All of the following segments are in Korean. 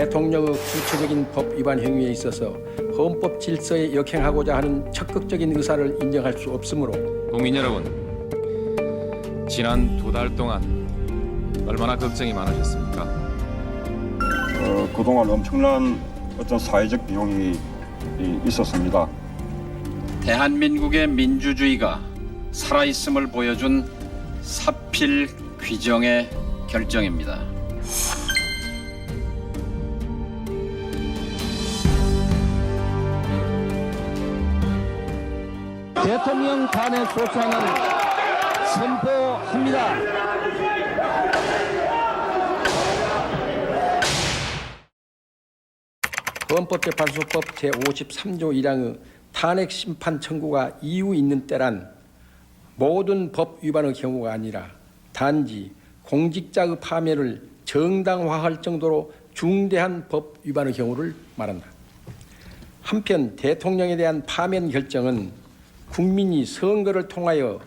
대통령의 구체적인 법 위반 행위에 있어서 헌법 질서에 역행하고자 하는 적극적인 의사를 인정할 수 없으므로 국민 여러분, 지난 2달 동안 얼마나 걱정이 많으셨습니까? 그동안 엄청난 어떤 사회적 비용이 있었습니다. 대한민국의 민주주의가 살아있음을 보여준 사필 규정의 결정입니다. 대통령 탄핵 소추안을 선포합니다. 헌법재판소법 제53조 1항의 탄핵 심판 청구가 이유 있는 때란 모든 법 위반의 경우가 아니라 단지 공직자의 파면을 정당화할 정도로 중대한 법 위반의 경우를 말한다. 한편 대통령에 대한 파면 결정은 국민이 선거를 통하여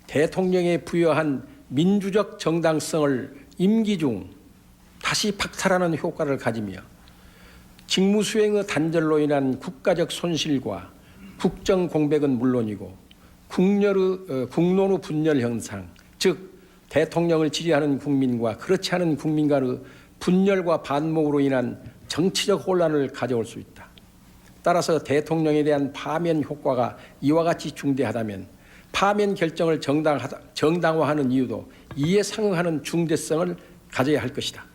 대통령에 부여한 민주적 정당성을 임기 중 다시 박탈하는 효과를 가지며 직무 수행의 단절로 인한 국가적 손실과 국정 공백은 물론이고 국론의 분열 현상, 즉 대통령을 지지하는 국민과 그렇지 않은 국민 간의 분열과 반목으로 인한 정치적 혼란을 가져올 수 있다. 따라서 대통령에 대한 파면 효과가 이와 같이 중대하다면 파면 결정을 정당화하는 이유도 이에 상응하는 중대성을 가져야 할 것이다.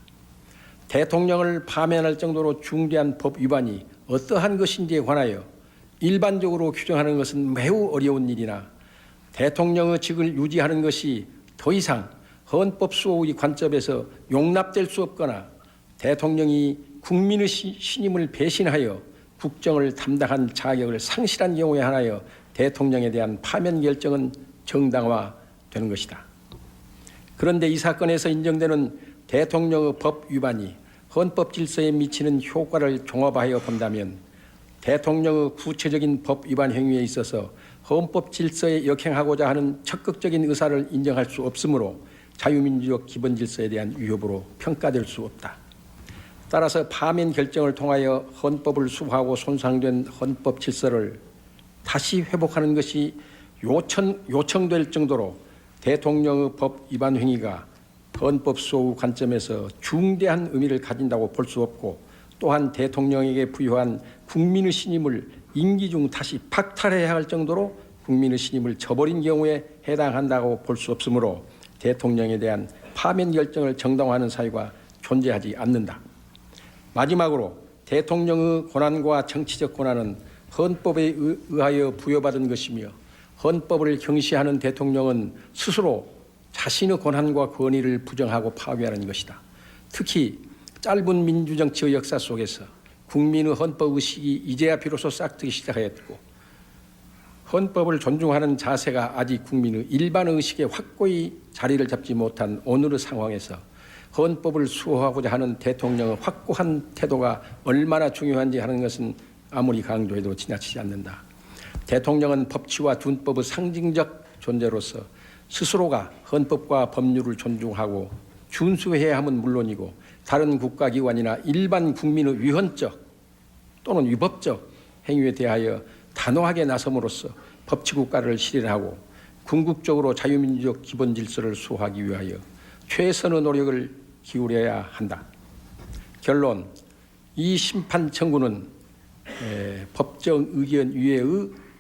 대통령을 파면할 정도로 중대한 법 위반이 어떠한 것인지에 관하여 일반적으로 규정하는 것은 매우 어려운 일이나 대통령의 직을 유지하는 것이 더 이상 헌법 수호의 관점에서 용납될 수 없거나 대통령이 국민의 신임을 배신하여 국정을 담당한 자격을 상실한 경우에 한하여 대통령에 대한 파면 결정은 정당화되는 것이다. 그런데 이 사건에서 인정되는 대통령의 법 위반이 헌법 질서에 미치는 효과를 종합하여 본다면 대통령의 구체적인 법 위반 행위에 있어서 헌법 질서에 역행하고자 하는 적극적인 의사를 인정할 수 없으므로 자유민주적 기본 질서에 대한 위협으로 평가될 수 없다. 따라서 파면 결정을 통하여 헌법을 수호하고 손상된 헌법 질서를 다시 회복하는 것이 요청될 정도로 대통령의 법 위반 행위가 헌법 수호 관점에서 중대한 의미를 가진다고 볼 수 없고 또한 대통령에게 부여한 국민의 신임을 임기 중 다시 박탈해야 할 정도로 국민의 신임을 저버린 경우에 해당한다고 볼 수 없으므로 대통령에 대한 파면 결정을 정당화하는 사유가 존재하지 않는다. 마지막으로 대통령의 권한과 정치적 권한은 헌법에 의하여 부여받은 것이며 헌법을 경시하는 대통령은 스스로 자신의 권한과 권위를 부정하고 파괴하는 것이다. 특히 짧은 민주정치의 역사 속에서 국민의 헌법의식이 이제야 비로소 싹트기 시작하였고 헌법을 존중하는 자세가 아직 국민의 일반 의식에 확고히 자리를 잡지 못한 오늘의 상황에서 헌법을 수호하고자 하는 대통령의 확고한 태도가 얼마나 중요한지 하는 것은 아무리 강조해도 지나치지 않는다. 대통령은 법치와 준법의 상징적 존재로서 스스로가 헌법과 법률을 존중하고 준수해야 함은 물론이고 다른 국가기관이나 일반 국민의 위헌적 또는 위법적 행위에 대하여 단호하게 나섬으로써 법치국가를 실현하고 궁극적으로 자유민주적 기본 질서를 수호하기 위하여 최선의 노력을 기울여야 한다. 결론, 이 심판 청구는 법정 의견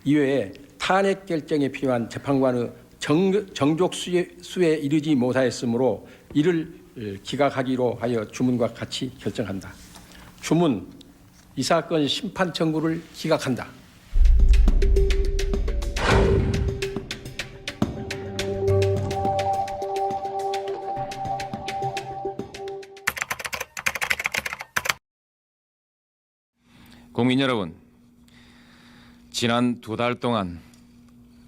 이외에 탄핵 결정에 필요한 재판관의 정족수에 이르지 못하였으므로 이를 기각하기로 하여 주문과 같이 결정한다. 주문, 이 사건 심판 청구를 기각한다. 국민 여러분, 지난 2달 동안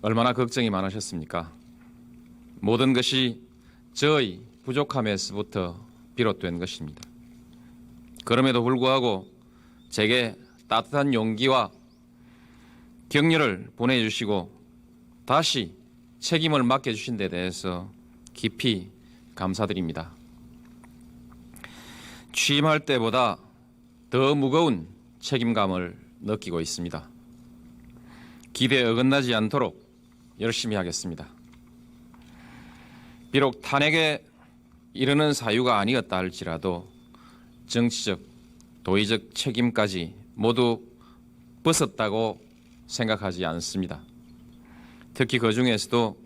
얼마나 걱정이 많으셨습니까? 모든 것이 저의 부족함에서부터 비롯된 것입니다. 그럼에도 불구하고 제게 따뜻한 용기와 격려를 보내주시고 다시 책임을 맡겨주신 데 대해서 깊이 감사드립니다. 취임할 때보다 더 무거운 책임감을 느끼고 있습니다. 기대에 어긋나지 않도록 열심히 하겠습니다. 비록 탄핵에 이르는 사유가 아니었다 할지라도 정치적, 도의적 책임까지 모두 벗었다고 생각하지 않습니다. 특히 그 중에서도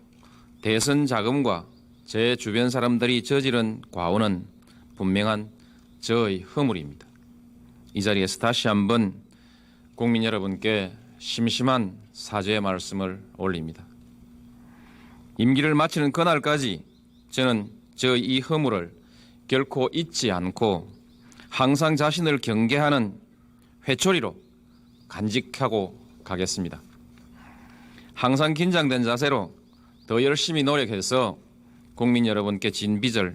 대선 자금과 제 주변 사람들이 저지른 과오는 분명한 저의 허물입니다. 이 자리에서 다시 한번 국민 여러분께 심심한 사죄의 말씀을 올립니다. 임기를 마치는 그날까지 저는 저의 이 허물을 결코 잊지 않고 항상 자신을 경계하는 회초리로 간직하고 가겠습니다. 항상 긴장된 자세로 더 열심히 노력해서 국민 여러분께 진 빚을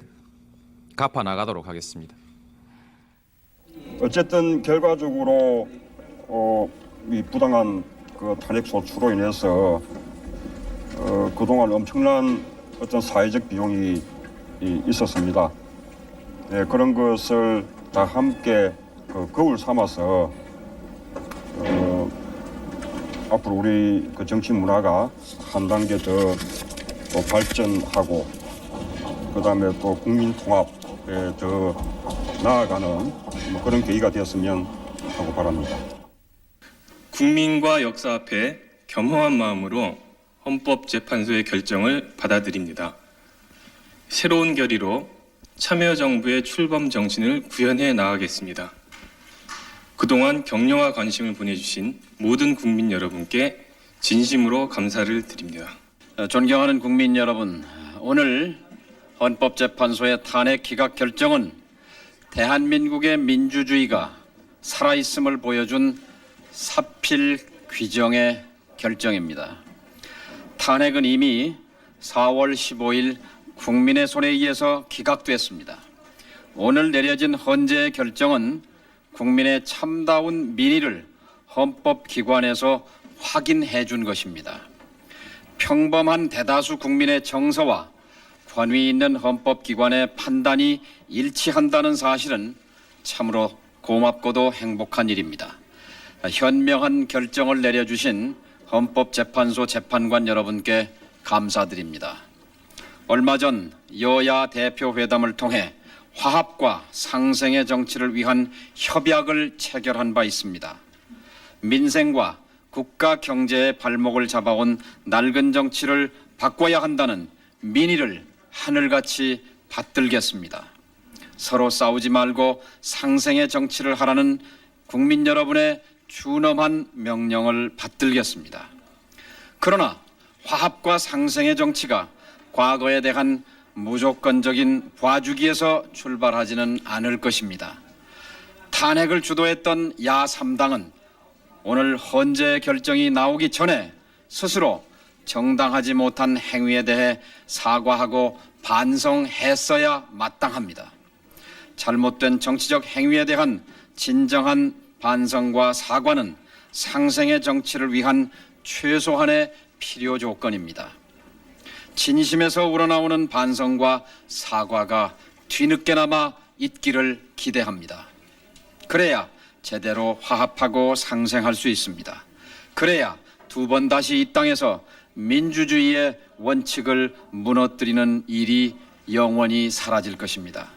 갚아 나가도록 하겠습니다. 어쨌든 결과적으로 이 부당한 그 탄핵 소추로 인해서 그동안 엄청난 어떤 사회적 비용이 있었습니다. 네, 그런 것을 다 함께 거울 삼아서 앞으로 우리 그 정치 문화가 한 단계 더 발전하고 그다음에 또 국민 통합에 더 나아가는 그런 계기가 되었으면 하고 바랍니다. 국민과 역사 앞에 겸허한 마음으로 헌법재판소의 결정을 받아들입니다. 새로운 결의로 참여정부의 출범 정신을 구현해 나가겠습니다. 그동안 격려와 관심을 보내주신 모든 국민 여러분께 진심으로 감사를 드립니다. 존경하는 국민 여러분, 오늘 헌법재판소의 탄핵 기각 결정은 대한민국의 민주주의가 살아있음을 보여준 사필 귀정의 결정입니다. 탄핵은 이미 4월 15일 국민의 손에 의해서 기각됐습니다. 오늘 내려진 헌재의 결정은 국민의 참다운 민의를 헌법기관에서 확인해 준 것입니다. 평범한 대다수 국민의 정서와 권위 있는 헌법기관의 판단이 일치한다는 사실은 참으로 고맙고도 행복한 일입니다. 현명한 결정을 내려주신 헌법재판소 재판관 여러분께 감사드립니다. 얼마 전 여야 대표회담을 통해 화합과 상생의 정치를 위한 협약을 체결한 바 있습니다. 민생과 국가 경제의 발목을 잡아온 낡은 정치를 바꿔야 한다는 민의를 하늘같이 받들겠습니다. 서로 싸우지 말고 상생의 정치를 하라는 국민 여러분의 준엄한 명령을 받들겠습니다. 그러나 화합과 상생의 정치가 과거에 대한 무조건적인 봐주기에서 출발하지는 않을 것입니다. 탄핵을 주도했던 야3당은 오늘 헌재 결정이 나오기 전에 스스로 정당하지 못한 행위에 대해 사과하고 반성했어야 마땅합니다. 잘못된 정치적 행위에 대한 진정한 반성과 사과는 상생의 정치를 위한 최소한의 필요 조건입니다. 진심에서 우러나오는 반성과 사과가 뒤늦게나마 있기를 기대합니다. 그래야 제대로 화합하고 상생할 수 있습니다. 그래야 두 번 다시 이 땅에서 민주주의의 원칙을 무너뜨리는 일이 영원히 사라질 것입니다.